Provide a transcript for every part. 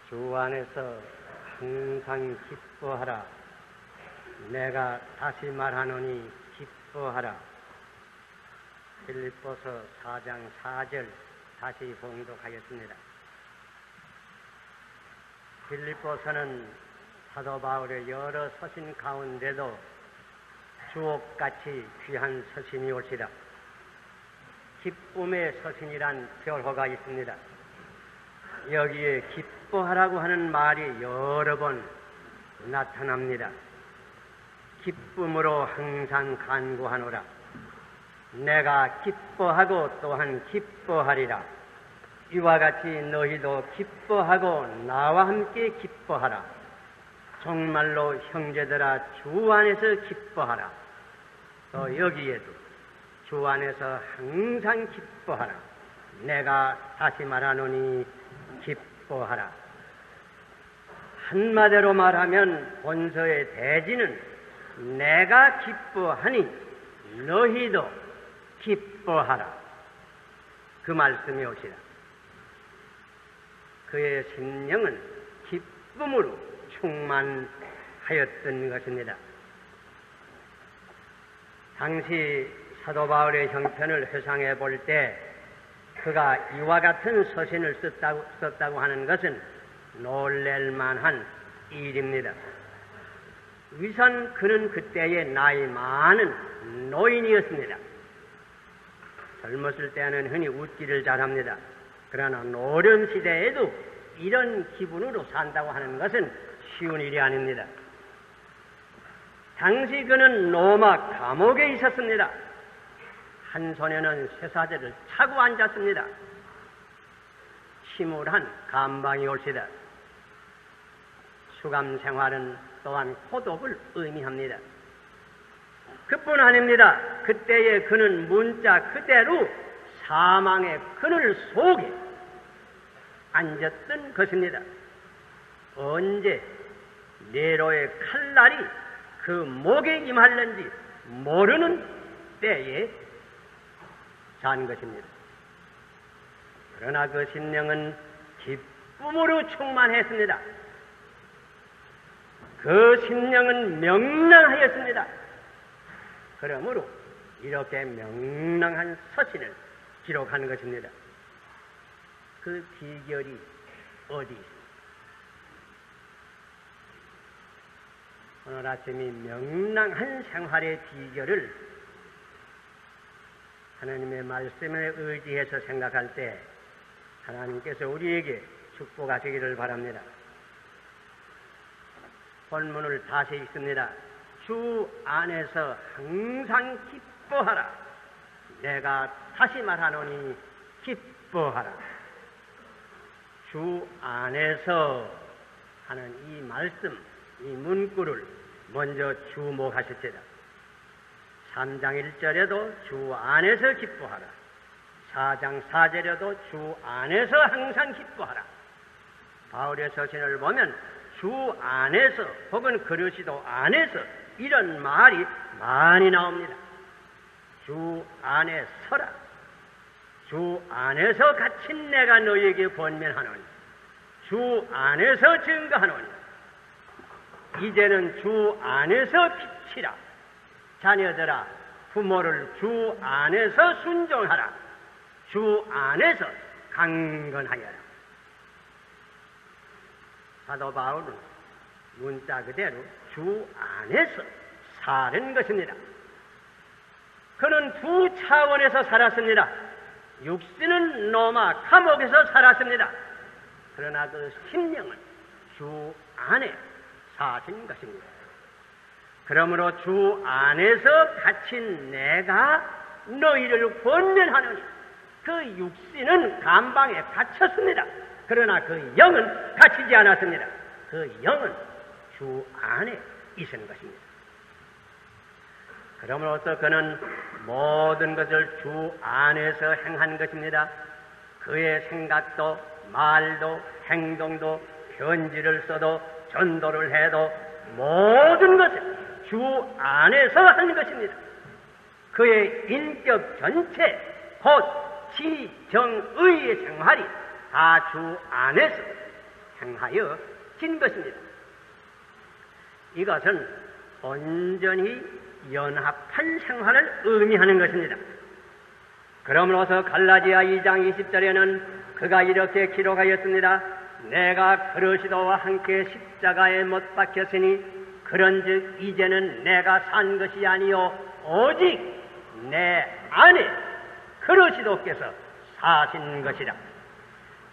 주 안에서 항상 기뻐하라. 내가 다시 말하노니 기뻐하라. 빌립보서 4장 4절 다시 봉독하겠습니다. 빌립보서는 사도 바울의 여러 서신 가운데도 주옥같이 귀한 서신이 올시다. 기쁨의 서신이란 별호가 있습니다. 여기에 기뻐하라고 하는 말이 여러 번 나타납니다. 기쁨으로 항상 간구하노라. 내가 기뻐하고 또한 기뻐하리라. 이와 같이 너희도 기뻐하고 나와 함께 기뻐하라. 정말로 형제들아 주 안에서 기뻐하라. 또 여기에도 주 안에서 항상 기뻐하라. 내가 다시 말하노니 기뻐하라. 한마디로 말하면 본서의 대지는 내가 기뻐하니 너희도 기뻐하라. 그 말씀이 옵시다. 그의 심령은 기쁨으로 충만하였던 것입니다. 당시 사도 바울의 형편을 회상해 볼 때 그가 이와 같은 서신을 썼다고 하는 것은 놀랄 만한 일입니다. 위선 그는 그때의 나이 많은 노인이었습니다. 젊었을 때는 흔히 웃기를 잘합니다. 그러나 노령 시대에도 이런 기분으로 산다고 하는 것은 쉬운 일이 아닙니다. 당시 그는 로마 감옥에 있었습니다. 한 손에는 쇠사슬을 차고 앉았습니다. 침울한 감방이 올시다. 수감 생활은 또한 고독을 의미합니다. 그뿐 아닙니다. 그때에 그는 문자 그대로 사망의 그늘 속에 앉았던 것입니다. 언제 네로의 칼날이 그 목에 임할는지 모르는 때에 산 것입니다. 그러나 그 심령은 기쁨으로 충만했습니다. 그 심령은 명랑하였습니다. 그러므로 이렇게 명랑한 서신을 기록하는 것입니다. 그 비결이 어디 있습니까? 오늘 아침 이 명랑한 생활의 비결을 하나님의 말씀에 의지해서 생각할 때 하나님께서 우리에게 축복하시기를 바랍니다. 본문을 다시 읽습니다. 주 안에서 항상 기뻐하라. 내가 다시 말하노니 기뻐하라. 주 안에서 하는 이 말씀, 이 문구를 먼저 주목하실지다. 3장 1절에도 주 안에서 기뻐하라. 4장 4절에도 주 안에서 항상 기뻐하라. 바울의 서신을 보면 주 안에서 혹은 그리스도 안에서 이런 말이 많이 나옵니다. 주 안에 서라. 주 안에서 갇힌 내가 너희에게 권면하노니 주 안에서 증거하노니 이제는 주 안에서 빛이라. 자녀들아 부모를 주 안에서 순종하라. 주 안에서 강건하여라. 사도 바울은 문자 그대로 주 안에서 사는 것입니다. 그는 두 차원에서 살았습니다. 육신은 로마 감옥에서 살았습니다. 그러나 그 심령은 주 안에 사신 것입니다. 그러므로 주 안에서 갇힌 내가 너희를 권면하노니 그 육신은 감방에 갇혔습니다. 그러나 그 영은 갇히지 않았습니다. 그 영은 주 안에 있는 것입니다. 그러므로서 그는 모든 것을 주 안에서 행한 것입니다. 그의 생각도 말도 행동도 편지를 써도 전도를 해도 모든 것을 주 안에서 한 것입니다. 그의 인격 전체 곧 지정의의 생활이 다 주 안에서 행하여 진 것입니다. 이것은 온전히 연합한 생활을 의미하는 것입니다. 그러므로서 갈라디아 2장 20절에는 그가 이렇게 기록하였습니다. 내가 그리스도와 함께 십자가에 못 박혔으니 그런즉 이제는 내가 산 것이 아니요 오직 내 안에 그리스도께서 사신 것이라.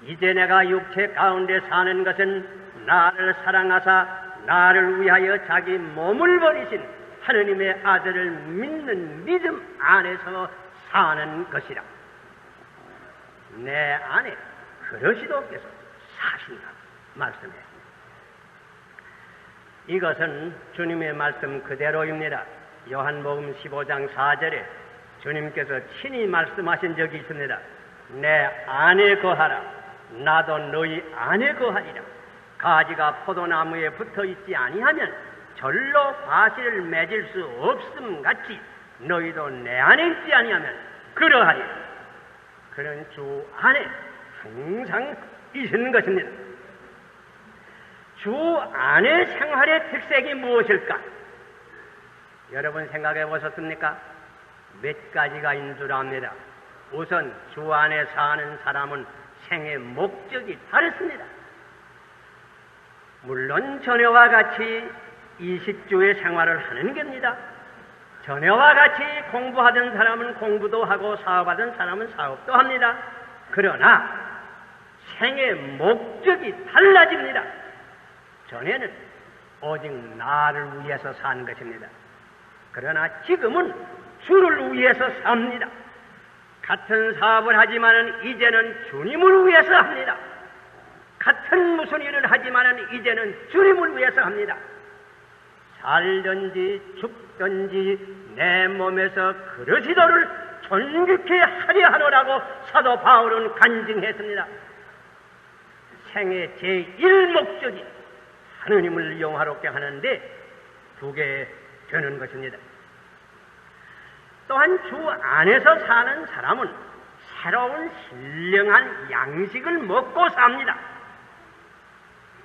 이제 내가 육체 가운데 사는 것은 나를 사랑하사 나를 위하여 자기 몸을 버리신 하느님의 아들을 믿는 믿음 안에서 사는 것이라. 내 안에 그리스도께서 사신다 말씀했습니다. 이것은 주님의 말씀 그대로입니다. 요한복음 15장 4절에 주님께서 친히 말씀하신 적이 있습니다. 내 안에 거하라 나도 너희 안에 거하리라. 가지가 포도나무에 붙어 있지 아니하면 절로 과실을 맺을 수 없음 같이 너희도 내 안에 있지 아니하면 그러하리라. 그는 주 안에 항상 있는 것입니다. 주 안의 생활의 특색이 무엇일까? 여러분 생각해 보셨습니까? 몇 가지가 있는 줄 압니다. 우선 주 안에 사는 사람은 생의 목적이 다릅니다. 물론 전에와 같이 이식주의 생활을 하는 겁니다. 전에와 같이 공부하던 사람은 공부도 하고 사업하던 사람은 사업도 합니다. 그러나 생의 목적이 달라집니다. 전에는 오직 나를 위해서 사는 것입니다. 그러나 지금은 주를 위해서 삽니다. 같은 사업을 하지만은 이제는 주님을 위해서 합니다. 같은 무슨 일을 하지만은 이제는 주님을 위해서 합니다. 살든지 죽든지 내 몸에서 그리스도를 존귀케 하려 하노라고 사도 바울은 간증했습니다. 생의 제1목적이 하느님을 영화롭게 하는데 두게 되는 것입니다. 또한 주 안에서 사는 사람은 새로운 신령한 양식을 먹고 삽니다.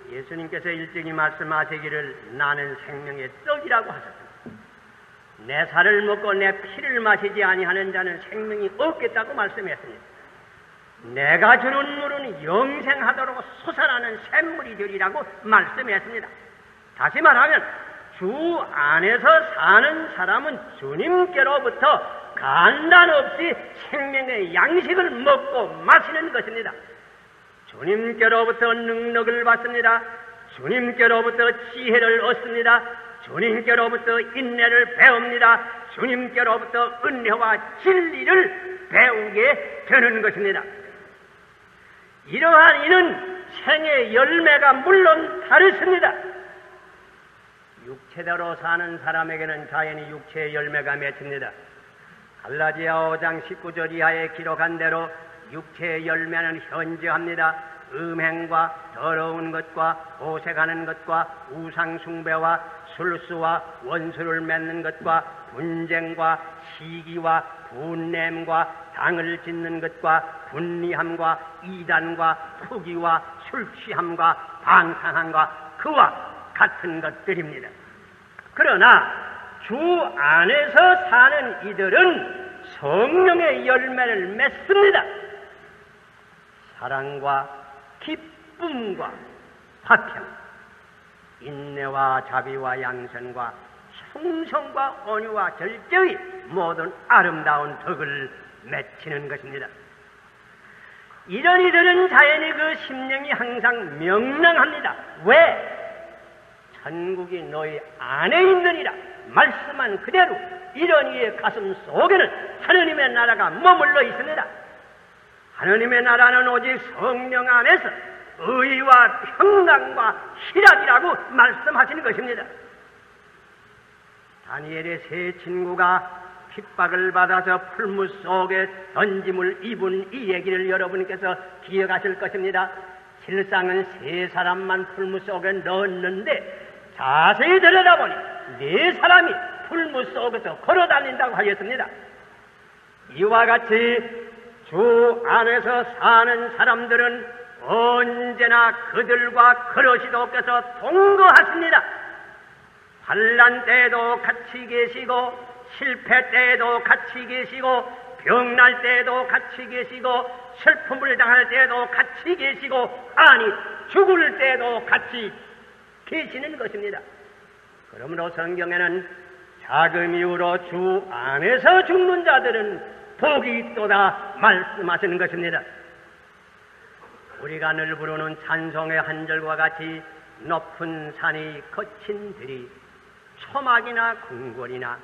예수님께서 일찍이 말씀하시기를 나는 생명의 떡이라고 하셨습니다. 내 살을 먹고 내 피를 마시지 아니하는 자는 생명이 없겠다고 말씀했습니다. 내가 주는 물은 영생하도록 솟아나는 샘물이 되리라고 말씀했습니다. 다시 말하면 주 안에서 사는 사람은 주님께로부터 간단 없이 생명의 양식을 먹고 마시는 것입니다. 주님께로부터 능력을 받습니다. 주님께로부터 지혜를 얻습니다. 주님께로부터 인내를 배웁니다. 주님께로부터 은혜와 진리를 배우게 되는 것입니다. 이러한 이는 생의 열매가 물론 다르습니다. 육체대로 사는 사람에게는 자연히 육체의 열매가 맺힙니다. 갈라디아 5장 19절 이하에 기록한 대로 육체의 열매는 현저합니다. 음행과 더러운 것과 오색하는 것과 우상숭배와 술수와 원수를 맺는 것과 분쟁과 시기와 분냄과 당을 짓는 것과 분리함과 이단과 투기와 술취함과 방탕함과 그와 같은 것들입니다. 그러나 주 안에서 사는 이들은 성령의 열매를 맺습니다. 사랑과 기쁨과 화평, 인내와 자비와 양선과 충성과 온유와 절제의 모든 아름다운 덕을 맺히는 것입니다. 이런 이들은 자연히 그 심령이 항상 명랑합니다. 왜? 천국이 너희 안에 있느니라 말씀한 그대로 이런 이의 가슴 속에는 하느님의 나라가 머물러 있습니다. 하느님의 나라는 오직 성령 안에서 의와 평강과 희락이라고 말씀하시는 것입니다. 다니엘의 세 친구가 핍박을 받아서 풀무 속에 던짐을 입은 이 얘기를 여러분께서 기억하실 것입니다. 실상은 세 사람만 풀무 속에 넣었는데 자세히 들여다보니 네 사람이 풀무 속에서 걸어다닌다고 하였습니다. 이와 같이 주 안에서 사는 사람들은 언제나 그들과 그러시도께서 동거하십니다. 환난 때에도 같이 계시고 실패 때에도 같이 계시고 병날 때에도 같이 계시고 슬픔을 당할 때에도 같이 계시고 아니 죽을 때에도 같이 계시는 것입니다. 그러므로 성경에는 작은 이유로 주 안에서 죽는 자들은 복이 있도다 말씀하시는 것입니다. 우리가 늘 부르는 찬송의 한 절과 같이 높은 산이 거친 들이 초막이나 궁궐이나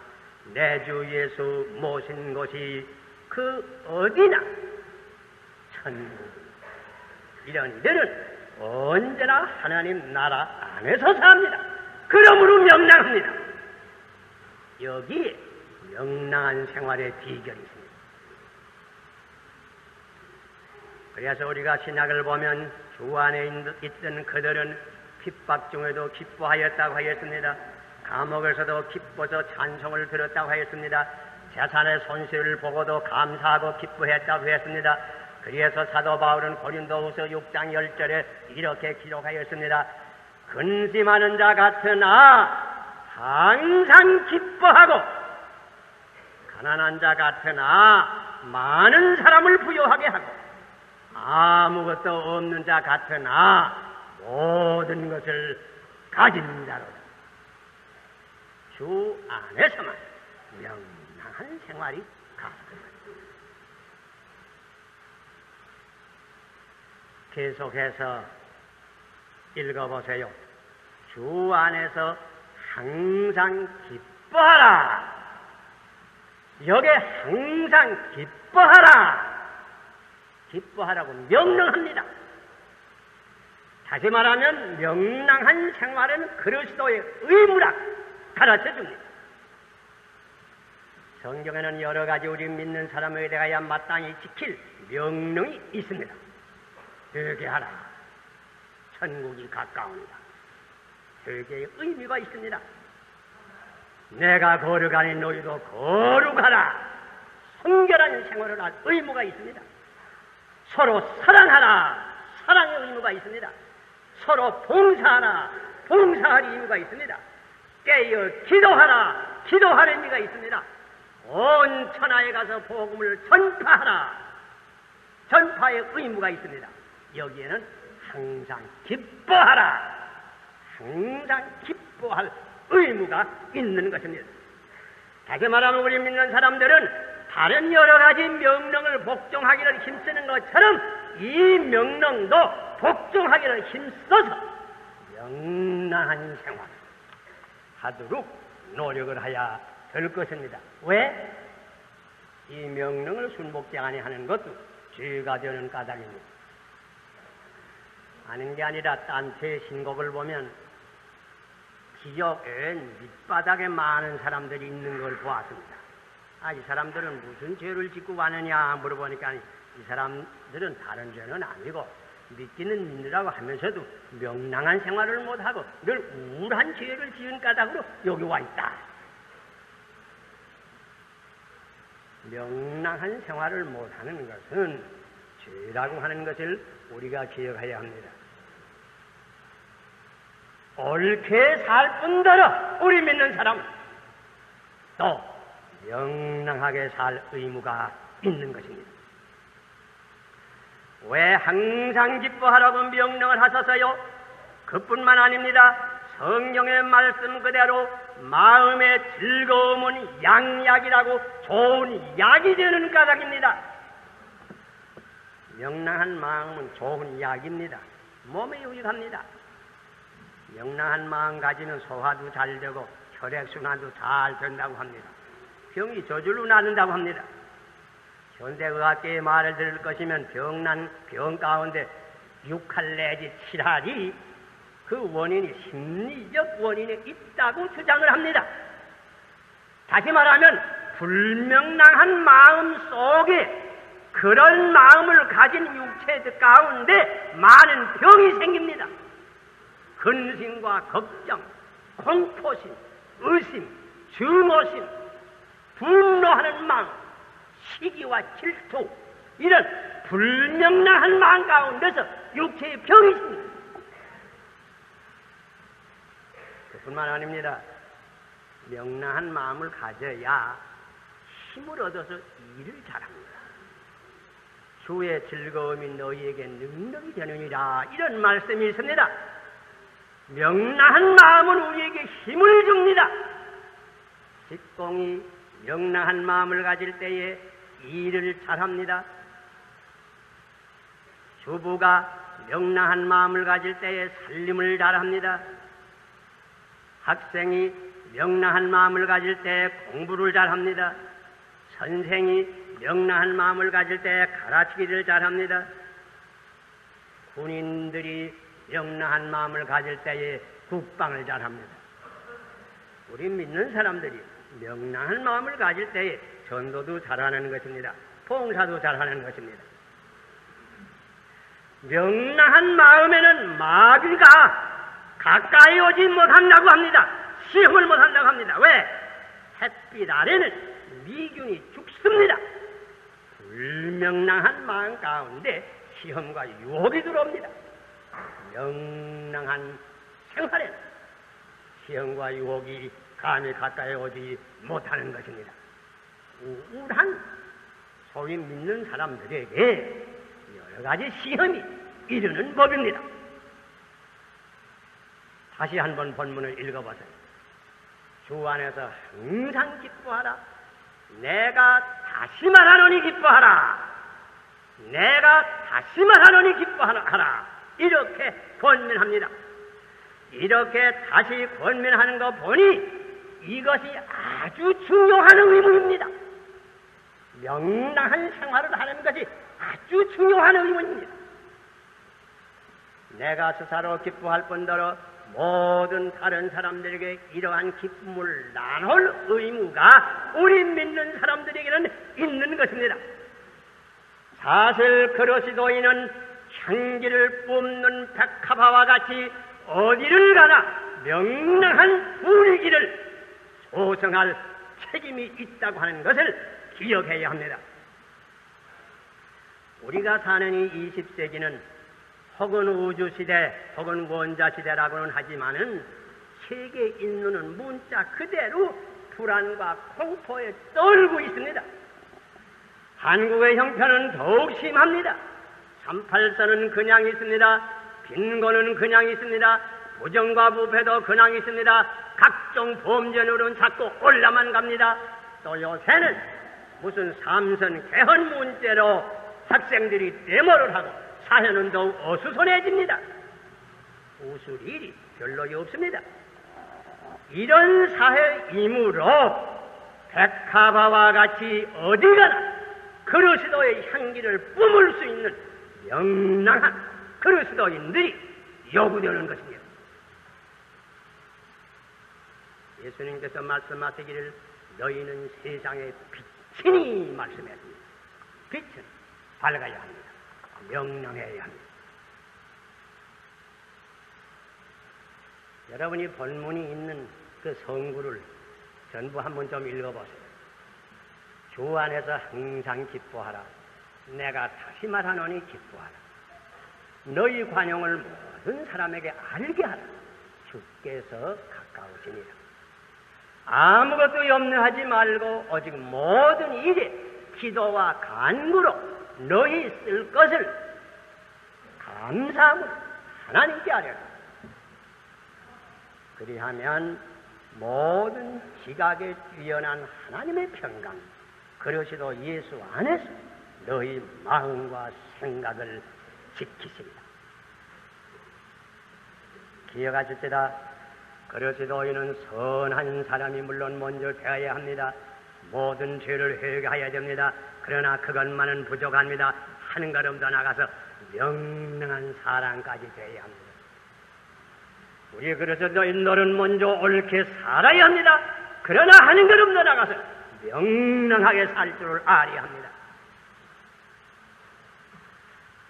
내 주 예수 모신 곳이 그 어디나 천국, 이런 이들은 언제나 하나님 나라 안에서 삽니다. 그러므로 명랑합니다. 여기에 명랑한 생활의 비결이 있습니다. 그래서 우리가 신약을 보면 주 안에 있던 그들은 핍박 중에도 기뻐하였다고 하였습니다. 감옥에서도 기뻐서 찬송을 들었다고 하였습니다. 재산의 손실을 보고도 감사하고 기뻐했다고 했습니다. 그래서 사도 바울은 고린도후서 6장 10절에 이렇게 기록하였습니다. 근심하는 자 같으나 항상 기뻐하고 가난한 자 같으나 많은 사람을 부유하게 하고 아무것도 없는 자 같으나 모든 것을 가진 자로다. 주 안에서만 명랑한 생활이 가능합니다. 계속해서 읽어보세요. 주 안에서 항상 기뻐하라. 여기에 항상 기뻐하라. 기뻐하라고 명령합니다. 다시 말하면 명랑한 생활은 그리스도의 의무라 가르쳐줍니다. 성경에는 여러 가지 우리 믿는 사람에게 대하여 마땅히 지킬 명령이 있습니다. 회개하라. 천국이 가까우니다. 회개의 의미가 있습니다. 내가 거룩하니 너희도 거룩하라. 성결한 생활을 할 의무가 있습니다. 서로 사랑하라. 사랑의 의무가 있습니다. 서로 봉사하라. 봉사할 의무가 있습니다. 깨어 기도하라. 기도할 의미가 있습니다. 온 천하에 가서 복음을 전파하라. 전파의 의무가 있습니다. 여기에는 항상 기뻐하라. 항상 기뻐할 의무가 있는 것입니다. 다시 말하면 우리 믿는 사람들은 다른 여러 가지 명령을 복종하기를 힘쓰는 것처럼 이 명령도 복종하기를 힘써서 명랑한 생활을 하도록 노력을 해야 될 것입니다. 왜? 이 명령을 순복지 아니하는 것도 죄가 되는 까닭입니다. 아는 게 아니라 딴체 신곡을 보면 지옥에 밑바닥에 많은 사람들이 있는 걸 보았습니다. 이 사람들은 무슨 죄를 짓고 왔느냐 물어보니까 이 사람들은 다른 죄는 아니고 믿기는 믿느라고 하면서도 명랑한 생활을 못하고 늘 우울한 죄를 지은 까닭으로 여기 와 있다. 명랑한 생활을 못하는 것은 죄라고 하는 것을 우리가 기억해야 합니다. 옳게 살 뿐더러 우리 믿는 사람은 또 명랑하게 살 의무가 있는 것입니다. 왜 항상 기뻐하라고 명령을 하셔서요? 그뿐만 아닙니다. 성경의 말씀 그대로 마음의 즐거움은 양약이라고 좋은 약이 되는 까닭입니다. 명랑한 마음은 좋은 약입니다. 몸에 유익합니다. 명랑한 마음 가지면 소화도 잘 되고 혈액순환도 잘 된다고 합니다. 병이 저절로 낫는다고 합니다. 현대의학계의 말을 들을 것이면 병 가운데 6할 내지 7할이 그 원인이 심리적 원인에 있다고 주장을 합니다. 다시 말하면 불명랑한 마음 속에 그런 마음을 가진 육체 가운데 많은 병이 생깁니다. 근심과 걱정, 공포심, 의심, 증오심, 분노하는 마음, 시기와 질투, 이런 불명랑한 마음 가운데서 육체의 병이 있습니다. 그뿐만 아닙니다. 명랑한 마음을 가져야 힘을 얻어서 일을 잘합니다. 주의 즐거움이 너희에게 능력이 되느니라, 이런 말씀이 있습니다. 명랑한 마음은 우리에게 힘을 줍니다. 직공이 명랑한 마음을 가질 때에 일을 잘합니다. 주부가 명랑한 마음을 가질 때에 살림을 잘합니다. 학생이 명랑한 마음을 가질 때 공부를 잘합니다. 선생이 명랑한 마음을 가질 때 가르치기를 잘합니다. 군인들이 명랑한 마음을 가질 때에 국방을 잘합니다. 우리 믿는 사람들이 명랑한 마음을 가질 때에 전도도 잘하는 것입니다. 봉사도 잘하는 것입니다. 명랑한 마음에는 마귀가 가까이 오지 못한다고 합니다. 시험을 못한다고 합니다. 왜? 햇빛 아래는 미균이 죽습니다. 불명랑한 마음 가운데 시험과 유혹이 들어옵니다. 명랑한 생활에는 시험과 유혹이 감히 가까이 오지 못하는 것입니다. 우울한 소위 믿는 사람들에게 여러 가지 시험이 이르는 법입니다. 다시 한번 본문을 읽어보세요. 주 안에서 항상 기뻐하라. 내가 다시 말하노니 기뻐하라. 내가 다시 말하노니 기뻐하라. 이렇게 권면합니다. 이렇게 다시 권면하는 거 보니 이것이 아주 중요한 의무입니다. 명랑한 생활을 하는 것이 아주 중요한 의무입니다. 내가 스스로 기뻐할 뿐더러 모든 다른 사람들에게 이러한 기쁨을 나눌 의무가 우리 믿는 사람들에게는 있는 것입니다. 사실 그러시도이는 향기를 뿜는 백합화와 같이 어디를 가나 명랑한 분위기를 조성할 책임이 있다고 하는 것을 기억해야 합니다. 우리가 사는 이 20세기는 혹은 우주시대 혹은 원자시대라고는 하지만은 세계 인류는 문자 그대로 불안과 공포에 떨고 있습니다. 한국의 형편은 더욱 심합니다. 38선은 그냥 있습니다. 빈곤은 그냥 있습니다. 부정과 부패도 그냥 있습니다. 각종 범죄는 자꾸 올라만 갑니다. 또 요새는 무슨 삼선 개헌 문제로 학생들이 데모를 하고 사회는 더욱 어수선해집니다. 웃을 일이 별로 없습니다. 이런 사회이므로 백합화와 같이 어디가나 그리스도의 향기를 뿜을 수 있는 명랑한 그리스도인들이 요구되는 것입니다. 예수님께서 말씀하시기를 너희는 세상의 빛이니 말씀했습니다. 빛은 밝아야 합니다. 명랑해야 합니다. 여러분이 본문이 있는 그 성구를 전부 한번 좀 읽어보세요. 주 안에서 항상 기뻐하라. 내가 다시 말하노니 기뻐하라. 너희 관용을 모든 사람에게 알게 하라. 주께서 가까우시니라. 아무것도 염려하지 말고 오직 모든 일에 기도와 간구로 너희 쓸 것을 감사함으로 하나님께 아뢰라. 그리하면 모든 지각에 뛰어난 하나님의 평강 그리스도 예수 안에서 너희 마음과 생각을 지키십니다. 기억하실지라. 그리스도인은 선한 사람이 물론 먼저 되어야 합니다. 모든 죄를 회개해야 됩니다. 그러나 그것만은 부족합니다. 하는 걸음 더 나가서 명랑한 사람까지 되어야 합니다. 우리 그리스도인들은 먼저 옳게 살아야 합니다. 그러나 하는 걸음 더 나가서 명랑하게 살 줄을 알아야 합니다.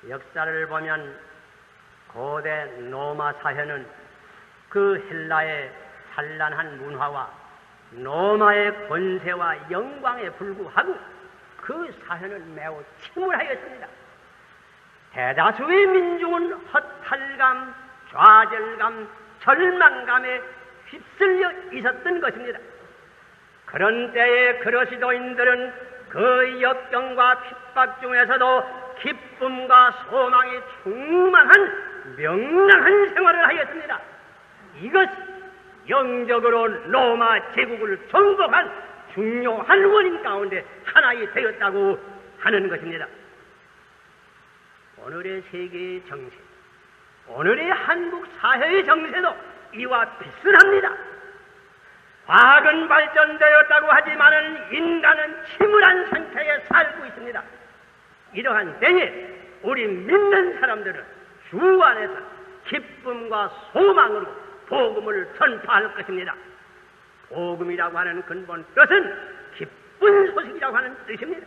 역사를 보면 고대 로마 사회는 그 헬라의 찬란한 문화와 로마의 권세와 영광에 불구하고 그 사회는 매우 침울하였습니다. 대다수의 민중은 허탈감, 좌절감, 절망감에 휩쓸려 있었던 것입니다. 그런 때에 그리스도인들은 그 역경과 핍박 중에서도 기쁨과 소망이 충만한 명랑한 생활을 하였습니다. 이것이 영적으로 로마 제국을 정복한 중요한 원인 가운데 하나이 되었다고 하는 것입니다. 오늘의 세계의 정세, 오늘의 한국 사회의 정세도 이와 비슷합니다. 과학은 발전되었다고 하지만은 인간은 침울한 상태에 살고 있습니다. 이러한 때에 우리 믿는 사람들은 주 안에서 기쁨과 소망으로 복음을 전파할 것입니다. 복음이라고 하는 근본 뜻은 기쁜 소식이라고 하는 뜻입니다.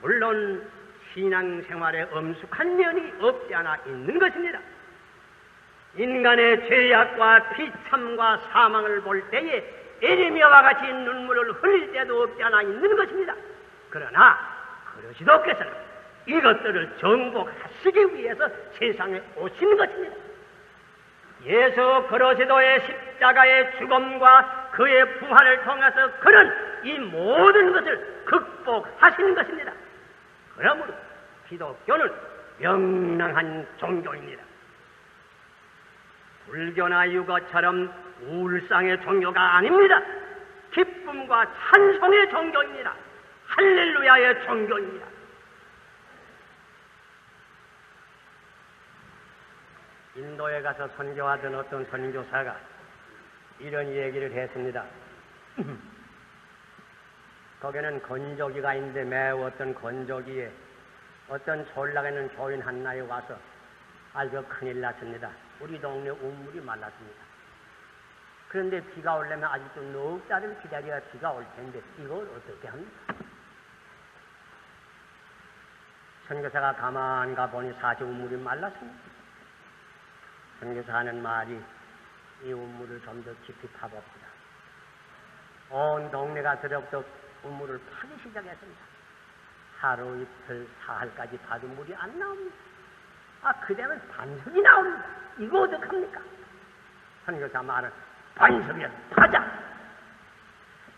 물론 신앙생활에 엄숙한 면이 없지 않아 있는 것입니다. 인간의 죄악과 비참과 사망을 볼 때에 에레미야와 같이 눈물을 흘릴 때도 없지 않아 있는 것입니다. 그러나 그리스도께서는 이것들을 정복하시기 위해서 세상에 오신 것입니다. 예수 그리스도의 십자가의 죽음과 그의 부활을 통해서 그는 이 모든 것을 극복하신 것입니다. 그러므로 기독교는 명랑한 종교입니다. 불교나 유교처럼 울상의 종교가 아닙니다. 기쁨과 찬송의 종교입니다. 할렐루야의 종교입니다. 인도에 가서 선교하던 어떤 선교사가 이런 얘기를 했습니다. 거기는 건조기가 있는데 매우 어떤 건조기에 어떤 졸라가는 교인 한나에 와서 아이고 큰일 났습니다. 우리 동네 우물이 말랐습니다. 그런데 비가 오려면 아직도 넉 달을 기다려야 비가 올 텐데 이걸 어떻게 합니까? 선교사가 가만 가보니 사실 우물이 말랐습니다. 선교사 하는 말이 이 우물을 좀 더 깊이 파봅시다. 온 동네가 더럽도록 우물을 파기 시작했습니다. 하루 이틀 사흘까지 파도 물이 안 나옵니다. 그대면 반석이 나옵니다. 이거 어떡합니까? 선교사 말은 반석이라도 파자.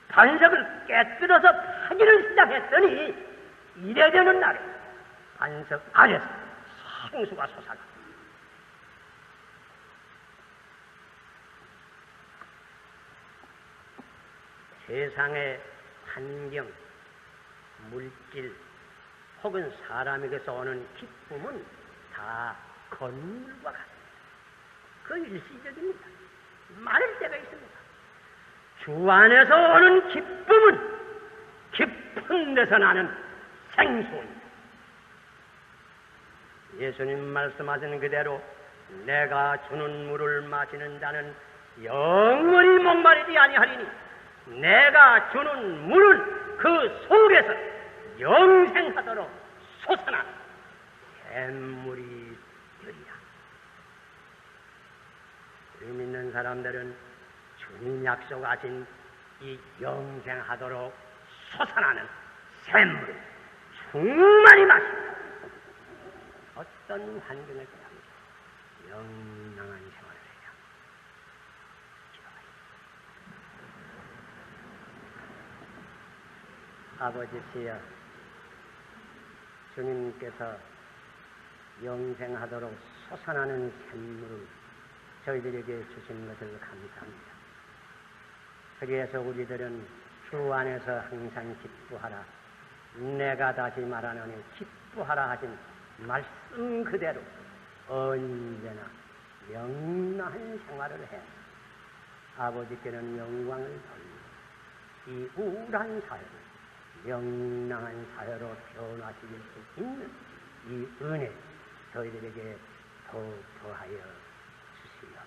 반석을 깨뜨려서 파기를 시작했더니 이래 되는 날에 반석 아래서 생수가 솟아나. 세상의 환경, 물질 혹은 사람에게서 오는 기쁨은 다 건물과 같습니다. 그 일시적입니다. 마를 때가 있습니다. 주 안에서 오는 기쁨은 깊은 데서 나는 생수입니다. 예수님 말씀하신 그대로 내가 주는 물을 마시는 자는 영원히 목마르지 아니하리니 내가 주는 물은 그 속에서 영생하도록 솟아난 샘물이 되리라. 우리 믿는 사람들은 주님 약속하신 이 영생하도록 솟아나는 샘물을 충만히 마십니다. 어떤 환경을 합니다. 영롱한 생활을 해야 아버지시여, 주님께서 영생하도록 솟아나는 샘물을 저희들에게 주신 것을 감사합니다. 그래서 우리들은 주 안에서 항상 기뻐하라. 내가 다시 말하노니 기뻐하라 하신 말씀 그대로 언제나 명랑한 생활을 해 아버지께는 영광을 돌리고 이 우울한 사회를 명랑한 사회로 변화시킬 수 있는 이 은혜 저희들에게 더하여 주시옵소서.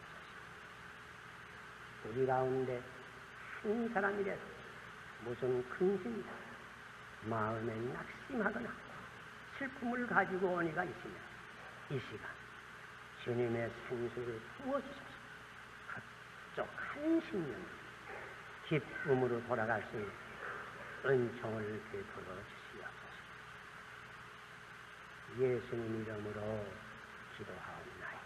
우리 가운데 한 사람이라도 무슨 근심이다 마음에 낙심하거나 슬픔을 가지고 온 이가 있으면 이 시간 주님의 생수를 부어주소서. 흡족한 심령 기쁨으로 돌아갈 수 있는 은총을 베풀어 주시옵소서. 예수님 이름으로 기도하옵나이다.